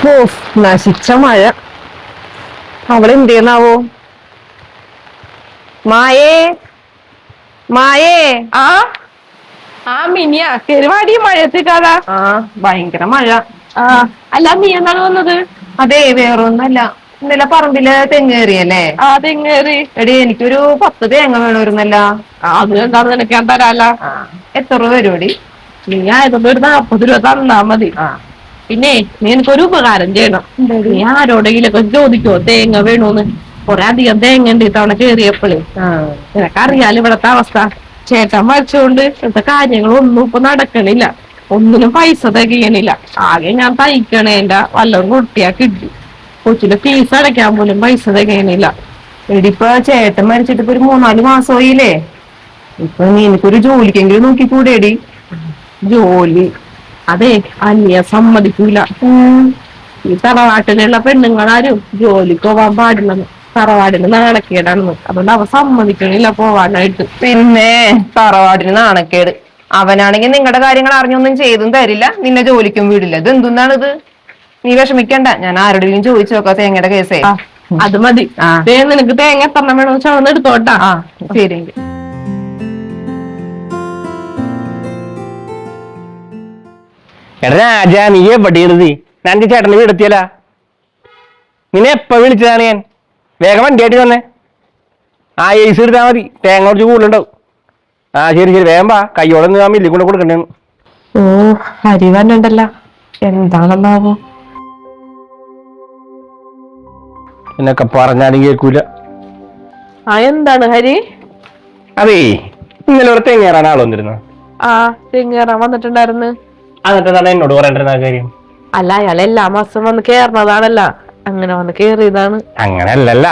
ഓ, നശിച്ച മഴ. അവളെന്ത് ചെയ്യുന്നാവോ? മായേ, മായേ. ആ ആ മിനിയ പെരുപാടി മഴയത്തേക്കാതാ. ആ, ഭയങ്കര മഴ. ആ അല്ല, നീ എന്താണ് വന്നത്? അതെ, വേറൊന്നല്ല. ഇന്നലെ പറമ്പില് തെങ്ങേറിയല്ലേ? ആ തെങ്ങേറി. എടി, എനിക്കൊരു 10 തേങ്ങ വേണമായിരുന്നല്ല. അത് എന്താണെന്ന് നിനക്ക് ഞാൻ തരാല. എത്ര രൂപ വരുമടി? നീ ആയതുകൊണ്ട് ഒരു 40 രൂപ തന്നാ മതി. പിന്നെ നീ എനിക്കൊരു ഉപകാരം ചെയ്യണം. നീ ആരോടെങ്കിലൊക്കെ ചോദിക്കോ തേങ്ങ വേണോന്ന്. കൊറേ അധികം തേങ്ങ ഉണ്ട് ഇത്തവണ കേറിയപ്പോഴേ. നിനക്കറിയാലോ ഇവിടത്തെ അവസ്ഥ. ചേട്ടൻ മരിച്ചുകൊണ്ട് ഇവിടുത്തെ കാര്യങ്ങളൊന്നും ഇപ്പൊ നടക്കണില്ല. ഒന്നിനും പൈസ തികയണില്ല. ആകെ ഞാൻ തയ്ക്കണേന്റെ വല്ലതും കൊട്ടിയാ കിട്ടി. കൊച്ചിന്റെ ഫീസ് അടയ്ക്കാൻ പോലും പൈസ തികയണില്ല. എടിപ്പ ചേട്ടൻ മരിച്ചിട്ട് ഇപ്പൊ ഒരു 3-4 മാസമായില്ലേ? ഇപ്പൊ നീ എനിക്കൊരു ജോലിക്കെങ്കിലും നോക്കിക്കൂടെടി? ജോലി അതെ, അന്യ സമ്മതിക്കൂല. ഈ തറവാട്ടിലുള്ള പെണ്ണുങ്ങളാരും ജോലിക്ക് പോവാൻ പാടില്ലെന്ന്. തറവാടിന് നാണക്കേടാണെന്ന്. അതുകൊണ്ട് അവ സമ്മതിക്കണില്ല പോവാനായിട്ട്. പിന്നെ തറവാടിന് നാണക്കേട്. അവനാണെങ്കിൽ നിങ്ങളുടെ കാര്യങ്ങൾ അറിഞ്ഞൊന്നും ചെയ്തും തരില്ല, നിന്നെ ജോലിക്കും വീടില്ല. ഇത് എന്തുന്നാണിത്? നീ വിഷമിക്കണ്ട, ഞാൻ ആരോടെങ്കിലും ചോദിച്ചു നോക്കാം തേങ്ങയുടെ കേസേ. അത് മതി. നിനക്ക് തേങ്ങ എത്ര വേണമെന്ന് ചവന്ന് എടുത്തോട്ടാ. ശരിയെങ്കിൽ. എടാ രാജാ, നീ എവിടെയാണത്? ഞാൻ ചേട്ടനെ വീടെത്തിയല്ല. നിന്നെ എപ്പ വിളിച്ചതാണ് ഞാൻ? വേഗം വണ്ടിയായിട്ട് വന്നേ. ഏസ് എടുത്താൽ മതി, തേങ്ങ കുറച്ച് കൂടുതലുണ്ടാവും. ശരി ശരി, വേഗം വാ. കയ്യോടെ ആ മില്ലിൽ കൊണ്ട് കൊടുക്കണ്ടേ. ഓ, ഹരി വന്നിണ്ടല്ല. എന്താണെന്നാവോ? എന്നൊക്കെ പറഞ്ഞാലും കേൾക്കൂല. എന്താണ് ഹരി? അതേ, ഇന്നലെ ഒരു തെങ്ങേറാൻ ആൾ വന്നിരുന്നു. തെങ്ങേറാൻ വന്നിട്ടുണ്ടായിരുന്നു. എന്നിട്ട് എന്നോട് പറയണ്ടിരുന്ന കാര്യം? അല്ല, അയാൾ എല്ലാ മാസം വന്ന് കേറണതാണല്ല. അങ്ങനെ വന്ന് കേറിയതാണ്. അങ്ങനെയല്ലല്ല,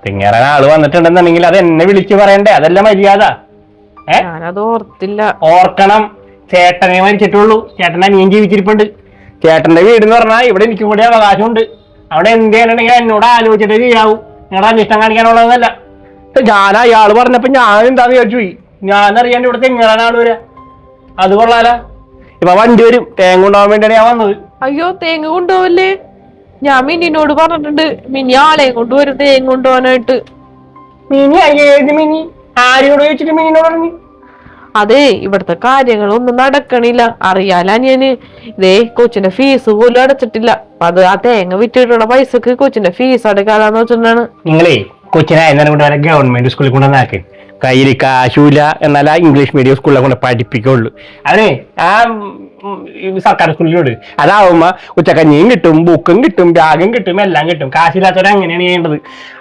തെങ്ങേറാൻ ആള് വന്നിട്ടുണ്ടെന്നുണ്ടെങ്കിൽ അത് എന്നെ വിളിച്ചു പറയണ്ടേ? അതല്ല മര്യാദ. ഞാനത് ഓർത്തില്ല. ഓർക്കണം. ചേട്ടനെ മരിച്ചിട്ടുള്ളൂ, ചേട്ടനെ അനിയൻ ജീവിച്ചിരിപ്പുണ്ട്. ചേട്ടന്റെ വീട് എന്ന് പറഞ്ഞാൽ ഇവിടെ എനിക്കും കൂടി അവകാശമുണ്ട്. അവിടെ എന്ത് ചെയ്യാനുണ്ടെങ്കിൽ എന്നോട് ആലോചിച്ചിട്ട് ചെയ്യാവൂ. നിങ്ങളുടെ അനിഷ്ടം കാണിക്കാനുള്ളതല്ല. ഞാൻ അയാൾ പറഞ്ഞപ്പോ ഞാൻ എന്താന്ന് വിചാരിച്ചു പോയി. ഞാനറിയാണ്ട് ഇവിടെ തെങ്ങേറാൻ ആള് വരാ. അത് കൊള്ളാല. ഇപ്പൊ വണ്ടി വരും, തേങ്ങ കൊണ്ടുപോകാൻ വേണ്ടിയാണ് ഞാൻ വന്നത്. അയ്യോ, തേങ്ങ കൊണ്ടുപോവല്ലേ? ഞാൻ മിനിനോട് പറഞ്ഞിട്ടുണ്ട്, മിനി ആളെയും കൊണ്ടുവരും തേങ്ങ കൊണ്ടുപോകാനായിട്ട്. മിനി ഏത് മിനി? ആരോട് ചോദിച്ചിട്ട് മിനിനോട് പറഞ്ഞു? അതെ, ഇവിടുത്തെ കാര്യങ്ങളൊന്നും നടക്കണില്ല. അറിയാല ഞാന്. ഇതേ കൊച്ചിന്റെ ഫീസ് പോലും അടച്ചിട്ടില്ല. അത് ആ തേങ്ങ വിറ്റിട്ടുള്ള പൈസക്ക് കൊച്ചിന്റെ ഫീസ് അടക്കാതാന്ന് വെച്ചിട്ടാണ്. നിങ്ങളേ കൊച്ചിനായിരുന്നാലും കൊണ്ട് വരെ ഗവൺമെന്റ് സ്കൂളിൽ കൊണ്ടുവന്നാക്കി. കയ്യിൽ കാശൂല, എന്നാൽ ആ ഇംഗ്ലീഷ് മീഡിയം സ്കൂളിലെ കൊണ്ട് പഠിപ്പിക്കുള്ളൂ. അതിനെ ആ സർക്കാർ സ്കൂളിലോട് അതാവുമ്പോ ഉച്ചക്കഞ്ഞിയും കിട്ടും, ബുക്കും കിട്ടും, ബാഗും കിട്ടും, എല്ലാം കിട്ടും. കാശില്ലാത്തവരെ അങ്ങനെയാണ് ചെയ്യേണ്ടത്.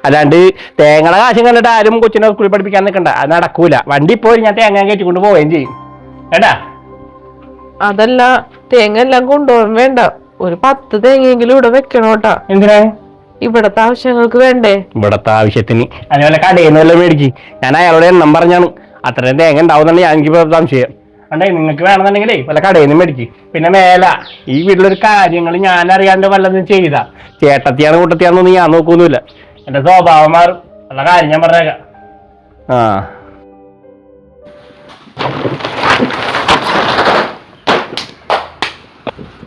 അല്ലാണ്ട് തേങ്ങയുടെ കാശും കണ്ടിട്ട് ആരും കൊച്ചിനെ സ്കൂളിൽ പഠിപ്പിക്കാൻ നിൽക്കണ്ട. അത് നടക്കൂല. വണ്ടി പോയി ഞാൻ തേങ്ങ കയറ്റിക്കൊണ്ട് പോവുകയും ചെയ്യും കേട്ടാ. അതല്ല, തേങ്ങ എല്ലാം കൊണ്ടുപോകാൻ വേണ്ട. ഒരു 10 തേങ്ങയെങ്കിലും ഇവിടെ വെക്കണോട്ടാ. എന്തിനാ? ഇവിടത്തെ ആവശ്യങ്ങൾക്ക് വേണ്ടേ? ഇവിടത്തെ ആവശ്യത്തിന് അതുപോലെ കടയിൽ നിന്ന് വല്ലതും മേടിക്കും. ഞാൻ അയാളോട് എണ്ണം പറഞ്ഞാണ്. അത്രയും തേങ്ങ ഉണ്ടാവുന്നുണ്ട്. എനിക്കിപ്പോ സംശയം ഉണ്ടേ. നിങ്ങൾക്ക് വേണമെന്നുണ്ടെങ്കിലേ വല്ല കടയിൽ നിന്ന് മേടിക്കും. പിന്നെ മേല ഈ വീട്ടിലൊരു കാര്യങ്ങൾ ഞാൻ അറിയാണ്ട് വല്ലതും ചെയ്താ ചേട്ടത്തിയാണ് കൂട്ടത്തിയാണെന്നൊന്നും ഞാൻ നോക്കൊന്നുമില്ല. എന്റെ സ്വഭാവം മാറും. ഉള്ള കാര്യം ഞാൻ പറഞ്ഞേക്കാം.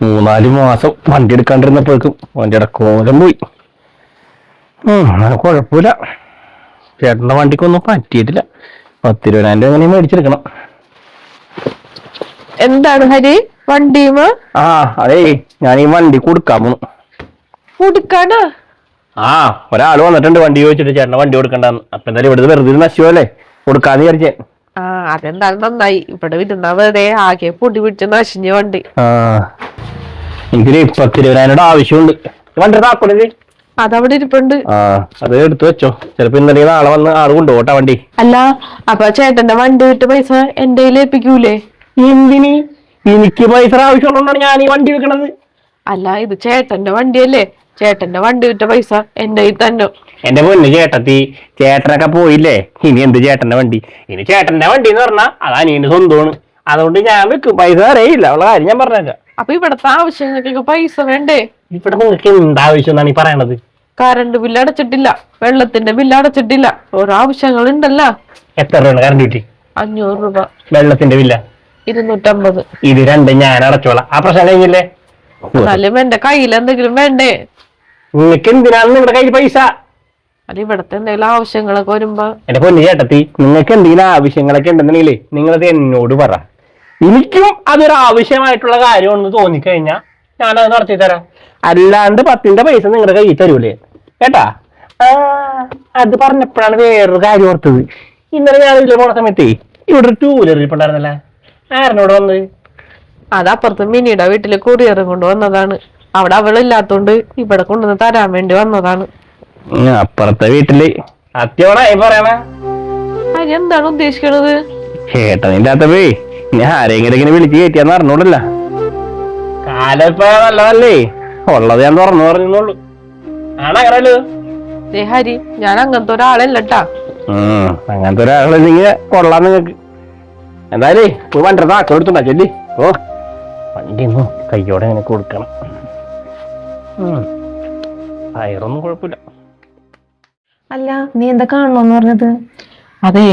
3-4 മാസം വണ്ടി എടുക്കാണ്ടിരുന്നപ്പോഴേക്കും വണ്ടിയുടെ കോലം പോയി. കുഴപ്പമില്ല. ചേട്ടന്റെ വണ്ടിക്കൊന്നും പറ്റിയിട്ടില്ല. 10 രൂപ എങ്ങനെ മേടിച്ചെടുക്കണം. എന്താണ് ഹരി വണ്ടിയുമ? അതേ, ഞാൻ ഈ വണ്ടി കൊടുക്കാൻ പോണു. കൊടുക്കാനാ? ഒരാൾ വന്നിട്ടുണ്ട് വണ്ടി ചോദിച്ചിട്ട് ചേട്ടന്റെ വണ്ടി കൊടുക്കണ്ടെന്ന്. അപ്പൊ എന്തായാലും ഇവിടുത്തെ വെറുതെ നശിച്ചല്ലേ, കൊടുക്കാന്ന് വിചാരിച്ചേ. അതെന്തായാലും നന്നായി. ഇവിടെ വിടുന്ന വെറുതെ ആകെ പൊടി പിടിച്ച് നശിഞ്ഞ വണ്ടി. എനിക്കൊരു 10 രൂപ ആവശ്യമുണ്ട്. വണ്ടി താക്കോലേ അതവിടെ ഇരിപ്പുണ്ട്. അത് എടുത്തു വെച്ചോ. ചിലപ്പോ ഇന്നലെ നാളെ വന്ന് ആള് കൊണ്ടുപോട്ടാ വണ്ടി. അല്ല, അപ്പൊ ചേട്ടന്റെ വണ്ടി വിട്ട പൈസ എന്റെ കയ്യിൽ ഏൽപ്പിക്കൂലേ? എന്തിന്? എനിക്ക് പൈസ ആവശ്യമുള്ളതുകൊണ്ടാണ് ഞാൻ ഈ വണ്ടി വെക്കണത്. അല്ല, ഇത് ചേട്ടന്റെ വണ്ടിയല്ലേ? ചേട്ടന്റെ വണ്ടി വിറ്റ പൈസ എന്റെ കയ്യിൽ തന്നെ. എന്റെ പൊന്ന് ചേട്ടത്തി, ചേട്ടനൊക്കെ പോയില്ലേ, ഇനി എന്ത് ചേട്ടന്റെ വണ്ടി? ഇനി ചേട്ടന്റെ വണ്ടി എന്ന് പറഞ്ഞാൽ അത് അനിയന്റെ സ്വന്തമാണ്. അതുകൊണ്ട് ഞാൻ വെക്കും. പൈസ അറിയില്ല, ഉള്ള കാര്യം ഞാൻ പറഞ്ഞേക്കാം. അപ്പൊ ഇവിടത്തെ ആവശ്യങ്ങൾക്കൊക്കെ പൈസ വേണ്ടേ? ഇവിടെ നിങ്ങൾക്ക് എന്താവശ്യം എന്നാണ് ഈ പറയണത്? കറണ്ട് ബില്ല് അടച്ചിട്ടില്ല, വെള്ളത്തിന്റെ ബില്ല് അടച്ചിട്ടില്ല, ഓരോ ആവശ്യങ്ങൾ ഉണ്ടല്ലോ. എത്ര രൂപ കറണ്ട് കിട്ടി? 500 രൂപ. വെള്ളത്തിന്റെ ബില്ല 250. ഇത് രണ്ടും ഞാൻ അടച്ചോളാം. ആ പ്രശ്നം കഴിഞ്ഞില്ലേ? എന്നാലും എന്റെ കയ്യിൽ എന്തെങ്കിലും വേണ്ടേ? നിങ്ങൾക്ക് എന്തിനാണ് നിങ്ങളുടെ കയ്യിൽ പൈസ? അല്ല ഇവിടത്തെ എന്തെങ്കിലും ആവശ്യങ്ങളൊക്കെ വരുമ്പോ. എന്റെ പൊന്നു ചേട്ടത്തി, നിങ്ങൾക്ക് എന്തെങ്കിലും ആവശ്യങ്ങളൊക്കെ ഉണ്ടെന്നുണ്ടെങ്കിലേ നിങ്ങളത് എന്നോട് പറ. എനിക്കും അതൊരു ആവശ്യമായിട്ടുള്ള കാര്യമാണെന്ന് തോന്നിക്കഴിഞ്ഞാൽ ഞാനത് നടത്തി തരാം. അല്ലാണ്ട് 10ന്റെ പൈസ നിങ്ങളുടെ കയ്യിൽ തരൂലേ കേട്ടാ? അത് പറഞ്ഞപ്പോഴാണ് വേറൊരു കാര്യം ഓർത്തത്. ഇന്നലെ ഞാൻ ഇതിൽ പോണ സമയത്തേ ഇവിടെ ഒരു 2 വീലർ ഇരിപ്പുണ്ടായിരുന്നല്ലേ, ആരനോട് വന്നത്? അത് അപ്പുറത്ത് മിനിയുടെ വീട്ടില് കൊറിയർ കൊണ്ടുവന്നതാണ്. അവിടെ അവളില്ലാത്തോണ്ട് ഇവിടെ കൊണ്ടുവന്ന് തരാൻ വേണ്ടി വന്നതാണ്. അപ്പുറത്തെ വീട്ടില് സത്യമാണായി പറയണ? അത് എന്താണ് ഉദ്ദേശിക്കണത്? ചേട്ടനില്ലാത്തപ്പേ ഞാൻ ആരെങ്കിലും ഇങ്ങനെ വിളിച്ച് കയറ്റിയാന്ന് അറിഞ്ഞോളല്ല. കാലം ഇപ്പൊ നല്ലതല്ലേ, ഉള്ളത് ഞാൻ തുറന്നു പറഞ്ഞോളൂ. ആണോ ഹരി, ഞാൻ അങ്ങനത്തെ ഒരാളല്ലട്ടാ. അങ്ങനത്തെ ഒരാളെങ്കിൽ കൊള്ളാം നിങ്ങക്ക്. എന്തായാലേ പോയി വണ്ടി ആക്കെടുത്തുണ്ടാ ചൊല്ലി. ഓ വണ്ടി ഒന്നും കയ്യോടെ അങ്ങനെ കൊടുക്കണം. ടയറൊന്നും കുഴപ്പമില്ല. അല്ല, നീ എന്താ കാണണോന്ന് പറഞ്ഞത്? അതെ,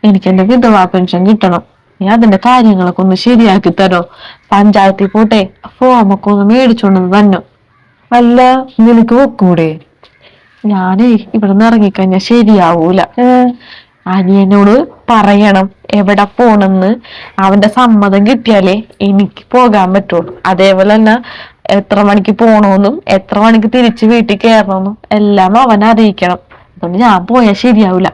എനിക്ക് എന്റെ വിധവാ പെൻഷൻ കിട്ടണം. നീ അതിന്റെ കാര്യങ്ങളൊക്കെ ഒന്ന് ശരിയാക്കി തരോ? പഞ്ചായത്തിൽ പോട്ടെ ഫോമൊക്കെ ഒന്ന് മേടിച്ചോണ്ട് തന്നെ. അല്ല, നിനക്ക് വെക്കൂടെ? ഞാനേ ഇവിടെ നിന്ന് ഇറങ്ങിക്കഴിഞ്ഞാൽ ശരിയാവൂല. അനിയനോട് പറയണം എവിടെ പോണെന്ന്. അവന്റെ സമ്മതം കിട്ടിയാലേ എനിക്ക് പോകാൻ പറ്റുള്ളൂ. അതേപോലെ തന്നെ എത്ര മണിക്ക് പോണോന്നും എത്ര മണിക്ക് തിരിച്ച് വീട്ടിൽ കയറണമെന്നും എല്ലാം അവനെ അറിയിക്കണം. അതുകൊണ്ട് ഞാൻ പോയാൽ ശരിയാവൂല.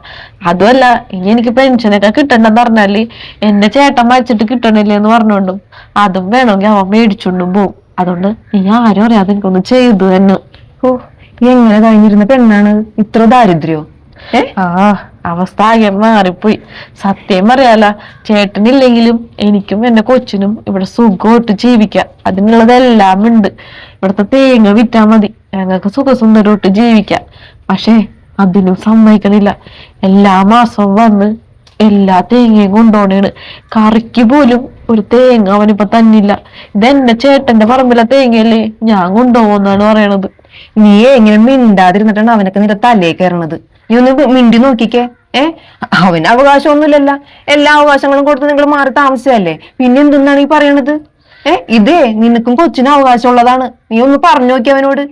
അതുമല്ല, ഇനി എനിക്ക് പെൻഷനൊക്കെ കിട്ടണ്ടെന്ന് പറഞ്ഞാല് എന്റെ ചേട്ടൻ മരിച്ചിട്ട് കിട്ടണില്ലേ എന്ന് പറഞ്ഞോണ്ടും അതും വേണമെങ്കിൽ അവൻ മേടിച്ചോണ്ടും പോവും. അതുകൊണ്ട് നീ ആരും അറിയാതെ എനിക്കൊന്ന് ചെയ്തു തന്നെ. ഓ, എങ്ങനെ കഴിഞ്ഞിരുന്ന പെണ്ണാണ് ഇത്ര ദാരിദ്ര്യോ? അവസ്ഥ ആകെ മാറിപ്പോയി. സത്യം പറയാല, ചേട്ടനില്ലെങ്കിലും എനിക്കും എന്റെ കൊച്ചിനും ഇവിടെ സുഖമായിട്ട് ജീവിക്കാം. അതിനുള്ളതെല്ലാം ഉണ്ട്. ഇവിടുത്തെ തേങ്ങ വിറ്റാ മതി, ഞങ്ങൾക്ക് സുഖസുന്ദരമായിട്ട് ജീവിക്കാം. പക്ഷേ അതിനും സമ്മതിക്കണില്ല. എല്ലാ മാസവും വന്ന് എല്ലാ തേങ്ങയും കൊണ്ടുപോണേണ്. കറിക്ക് പോലും ഒരു തേങ്ങ അവനിപ്പോ തന്നില്ല. ഇതെന്റെ ചേട്ടന്റെ പറമ്പിലെ തേങ്ങയല്ലേ, ഞാൻ കൊണ്ടുപോകുന്നാണ് പറയണത്. നീ എങ്ങനെ മിണ്ടാതിരുന്നിട്ടാണ് അവനൊക്കെ നിന്റെ തലേ കയറണത്? നീ ഒന്ന് മിണ്ടി നോക്കിക്കേ. അവന് അവകാശമൊന്നുമില്ലല്ല, എല്ലാ അവകാശങ്ങളും കൊടുത്ത് നിങ്ങൾ മാറി താമസിച്ചല്ലേ, പിന്നെ എന്തെന്നാണ് ഈ പറയണത്? ഇതേ നിനക്കും കൊച്ചിനും അവകാശമുള്ളതാണ്. നീ ഒന്ന് പറഞ്ഞു നോക്കി അവനോട്.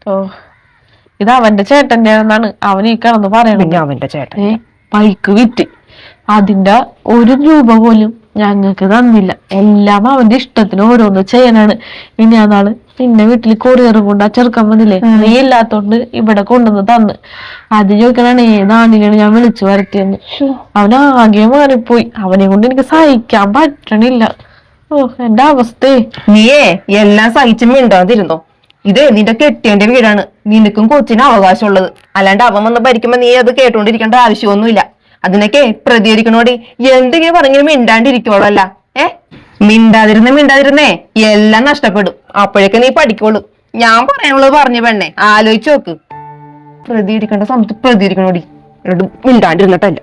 ഓ, ഇത് അവന്റെ ചേട്ടന്റെ എന്നാണ് അവൻ ഈ കിടന്ന് പറയണത്. അവന്റെ ചേട്ടൻ ബൈക്ക് വിറ്റ് അതിന്റെ 1 രൂപ പോലും ഞങ്ങൾക്ക് തന്നില്ല. എല്ലാം അവന്റെ ഇഷ്ടത്തിന് ഓരോന്ന് ചെയ്യാനാണ്. പിന്നെ ആ നാള് നിന്നെ വീട്ടിൽ കൊറിയർ കൊണ്ട് ആ ചെറുക്കൻ വന്നില്ലേ, നീ ഇല്ലാത്തോണ്ട് ഇവിടെ കൊണ്ടുവന്ന് തന്ന്. അത് ചോദിക്കണാണ് ഏതാണിനാണ് ഞാൻ വിളിച്ചു വരട്ടിയെന്ന്. അവനാകെ മാറിപ്പോയി. അവനെ കൊണ്ട് എനിക്ക് സഹിക്കാൻ പറ്റണില്ല. ഓ, എന്റെ അവസ്ഥയെ. നീയേ എല്ലാം സഹിച്ചു മിണ്ടാതിരുന്നോ? ഇത് നിന്റെ കെട്ടിയന്റെ വീടാണ്, നിനക്കും കൊച്ചിനും അവകാശമുള്ളത്. അല്ലാണ്ട് അവൻ വന്ന് ഭരിക്കുമ്പോ നീ അത് കേട്ടോണ്ടിരിക്കേണ്ട ആവശ്യമൊന്നുമില്ല. അതിനൊക്കെ പ്രതികരിക്കണോടി. എന്തെങ്കിലും പറഞ്ഞാലും മിണ്ടാണ്ടിരിക്കോളല്ല. മിണ്ടാതിരുന്നേ എല്ലാം നഷ്ടപ്പെടും. അപ്പോഴേക്ക് നീ പഠിക്കോളൂ. ഞാൻ പറയാനുള്ളത് പറഞ്ഞു പെണ്ണെ, ആലോചിച്ച് നോക്ക്. പ്രതികരിക്കേണ്ട സമയത്ത് പ്രതികരിക്കണോടി. എന്നിട്ട് മിണ്ടാണ്ടിരുന്നിട്ടല്ല.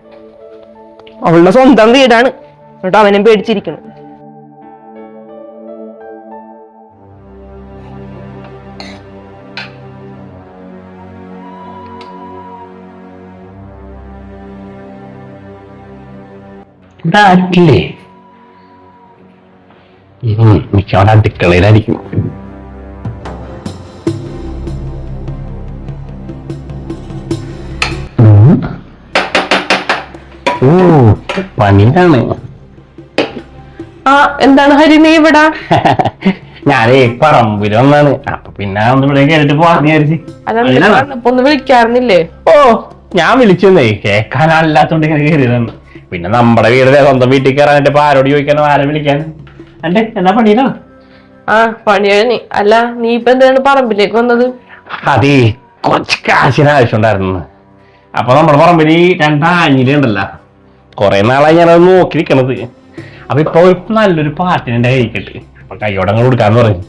അവളുടെ സ്വന്തം വീടാണ്, എന്നിട്ട് അവനും പേടിച്ചിരിക്കണം. ഇതാക്കില്ലേ മിക്കവാറും അടുക്കളയിലായിരിക്കും. ഓ, പണിയാണ്. എന്താണ് ഹരി നീ ഇവിടെ? ഞാനേ പറമ്പിൽ വന്നാണ്. അപ്പൊ പിന്നെ ഒന്ന് ഇവിടെ കേട്ടിട്ട് പോവാന്ന് വിചാരിച്ച്. ഒന്ന് വിളിക്കാറുന്നില്ലേ? ഓ, ഞാൻ വിളിച്ചെന്നേ കേൾക്കാനല്ലാത്തോണ്ട് ഇങ്ങനെ കയറിയതാണ്. പിന്നെ നമ്മുടെ വീടിലെ സ്വന്തം വീട്ടിൽ കയറാനിട്ട് ഇപ്പൊ ആരോട് ചോദിക്കാനോ ആരെ വിളിക്കാൻ? എന്റെ എന്നാ പണിയിലോ? പണിയാണ്. അല്ല, നീ ഇപ്പൊ എന്താണ് പറമ്പിലേക്ക് വന്നത്? അതേ, കുറച്ച് കാശിന് ആവശ്യം ഉണ്ടായിരുന്നു. അപ്പൊ നമ്മുടെ പറമ്പിൽ 2 ആഞ്ഞിലുണ്ടല്ലോ, കൊറേ നാളായി ഞാനത് നോക്കിയിരിക്കണത്. അപ്പൊ ഇപ്പൊ നല്ലൊരു പാട്ടിന് എന്റെ കൈക്കിട്ട്, അപ്പൊ കൈയോടങ്ങൾ കൊടുക്കാന്ന് പറഞ്ഞു.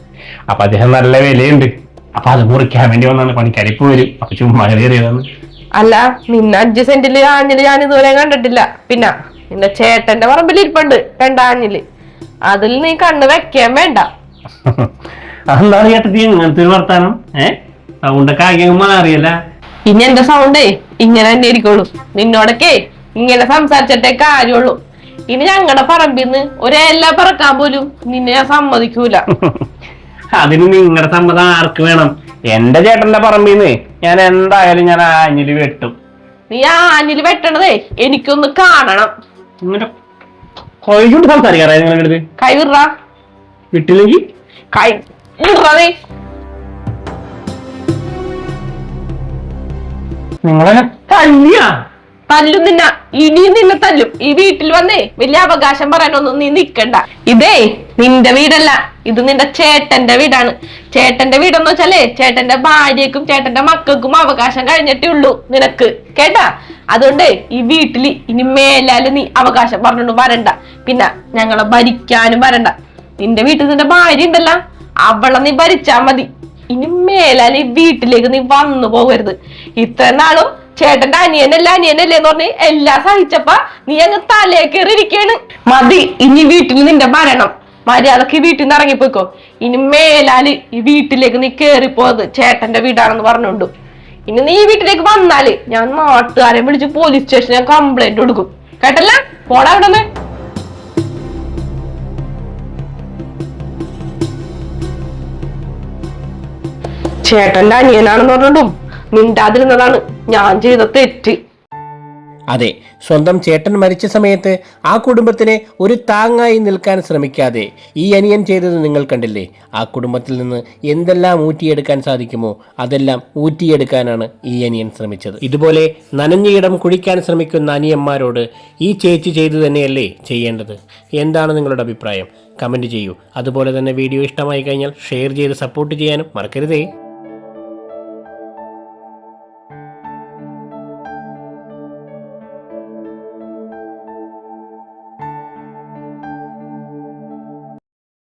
അപ്പൊ അദ്ദേഹം നല്ല വിലയുണ്ട്. അപ്പൊ അത് മുറിക്കാൻ വേണ്ടി വന്നാണ്. പണിക്കാരിപ്പോ വരും. അപ്പൊ ചുമ്മാ കയറിയതാണ്. അല്ല, നിന്നെ 5 സെന്റില് ആഞ്ഞില് ഞാൻ ഇതുവരെ കണ്ടിട്ടില്ല. പിന്നെ നിന്റെ ചേട്ടന്റെ പറമ്പിൽ ഇരിപ്പുണ്ട് 2 ആഞ്ഞില്. അതിൽ നീ കണ്ണ് വെക്കാൻ വേണ്ട. അതെന്താണ് ചേട്ടത്തി ഇങ്ങനത്തെ ഒരു വർത്താനം? സൗണ്ടൊക്കെ ആകെ മാറിയല്ല. പിന്നെ എന്റെ സൗണ്ടേ ഇങ്ങനെ തന്നെ ഇരിക്കുള്ളൂ. നിന്നോടൊക്കെ ഇങ്ങനെ സംസാരിച്ചിട്ടേ കാര്യമുള്ളൂ. ഇനി ഞങ്ങളുടെ പറമ്പിന്ന് ഒരെല്ലാം പറക്കാൻ പോലും നിന്നെ ഞാൻ സമ്മതിക്കൂല. അതിന് നിങ്ങളുടെ സമ്മതം ആർക്ക് വേണം? എന്റെ ചേട്ടന്റെ പറമ്പിന്ന് ഞാൻ എന്തായാലും ഞാൻ ആ അഞ്ഞില് വെട്ടും. നീ ആ ആഞ്ഞില് വെട്ടണതേ എനിക്കൊന്ന് കാണണം. ഇങ്ങനെ കൊഴിഞ്ഞോണ്ട് സംസാരിക്കാറ നിങ്ങളുടെ അടുത്ത്. കൈ വിറ, വിട്ടില്ലെങ്കിൽ കൈ വിറേ. നിങ്ങളെ തല്ലിയാ? തല്ലും നിന്ന, ഇനിയും നിന്നെ തല്ലും. ഈ വീട്ടിൽ വന്നേ വലിയ അവകാശം പറയാനൊന്നും നീ നിക്കണ്ട. ഇതേ നിന്റെ വീടല്ല, ഇത് നിന്റെ ചേട്ടന്റെ വീടാണ്. ചേട്ടന്റെ വീടെന്ന് വെച്ചാലേ ചേട്ടന്റെ ഭാര്യക്കും ചേട്ടന്റെ മക്കൾക്കും അവകാശം കഴിഞ്ഞിട്ടേ ഉള്ളൂ നിനക്ക്, കേട്ടാ? അതുകൊണ്ട് ഈ വീട്ടില് ഇനി മേലാല് നീ അവകാശം പറഞ്ഞോണ്ട് വരണ്ട. പിന്നെ ഞങ്ങളെ ഭരിക്കാനും വരണ്ട. നിന്റെ വീട്ടിൽ നിന്റെ ഭാര്യ ഉണ്ടല്ല, അവളെ നീ ഭരിച്ചാ മതി. ഇനി മേലാല് ഈ വീട്ടിലേക്ക് നീ വന്നു പോകരുത്. ഇത്ര നാളും ചേട്ടന്റെ അനിയനല്ലേ എന്ന് പറഞ്ഞ് എല്ലാം സഹിച്ചപ്പ നീ അങ്ങ് തലേ കയറിയിരിക്കാണ്. മതി ഇനി വീട്ടിൽ നിന്റെ ഭരണം. മര്യാദക്ക് ഈ വീട്ടിൽ നിന്ന് ഇറങ്ങിപ്പോയിക്കോ. ഇനി മേലാല് ഈ വീട്ടിലേക്ക് നീ കേറിപ്പോയത് ചേട്ടന്റെ വീടാണെന്ന് പറഞ്ഞോണ്ടു. ഇനി നീ ഈ വീട്ടിലേക്ക് വന്നാല് ഞാൻ നാട്ടുകാരെ വിളിച്ച് പോലീസ് സ്റ്റേഷനിൽ കംപ്ലൈന്റ് കൊടുക്കും, കേട്ടല്ല? പോടാ അവിടെ നിന്ന്. ചേട്ടന്റെ അനിയനാണെന്ന് പറഞ്ഞിട്ടും മിണ്ടാതിരുന്നതാണ് ഞാൻ ചെയ്ത തെറ്റ്. അതെ, സ്വന്തം ചേട്ടൻ മരിച്ച സമയത്ത് ആ കുടുംബത്തിന് ഒരു താങ്ങായി നിൽക്കാൻ ശ്രമിക്കാതെ ഈ അനിയൻ ചെയ്തത് നിങ്ങൾ കണ്ടില്ലേ? ആ കുടുംബത്തിൽ നിന്ന് എന്തെല്ലാം ഊറ്റിയെടുക്കാൻ സാധിക്കുമോ അതെല്ലാം ഊറ്റിയെടുക്കാനാണ് ഈ അനിയൻ ശ്രമിച്ചത്. ഇതുപോലെ നനഞ്ഞയിടം കുഴിക്കാൻ ശ്രമിക്കുന്ന അനിയന്മാരോട് ഈ ചേച്ചി ചെയ്തു തന്നെയല്ലേ ചെയ്യേണ്ടത്? എന്താണ് നിങ്ങളുടെ അഭിപ്രായം? കമൻറ്റ് ചെയ്യൂ. അതുപോലെ തന്നെ വീഡിയോ ഇഷ്ടമായി കഴിഞ്ഞാൽ ഷെയർ ചെയ്ത് സപ്പോർട്ട് ചെയ്യാനും മറക്കരുതേ.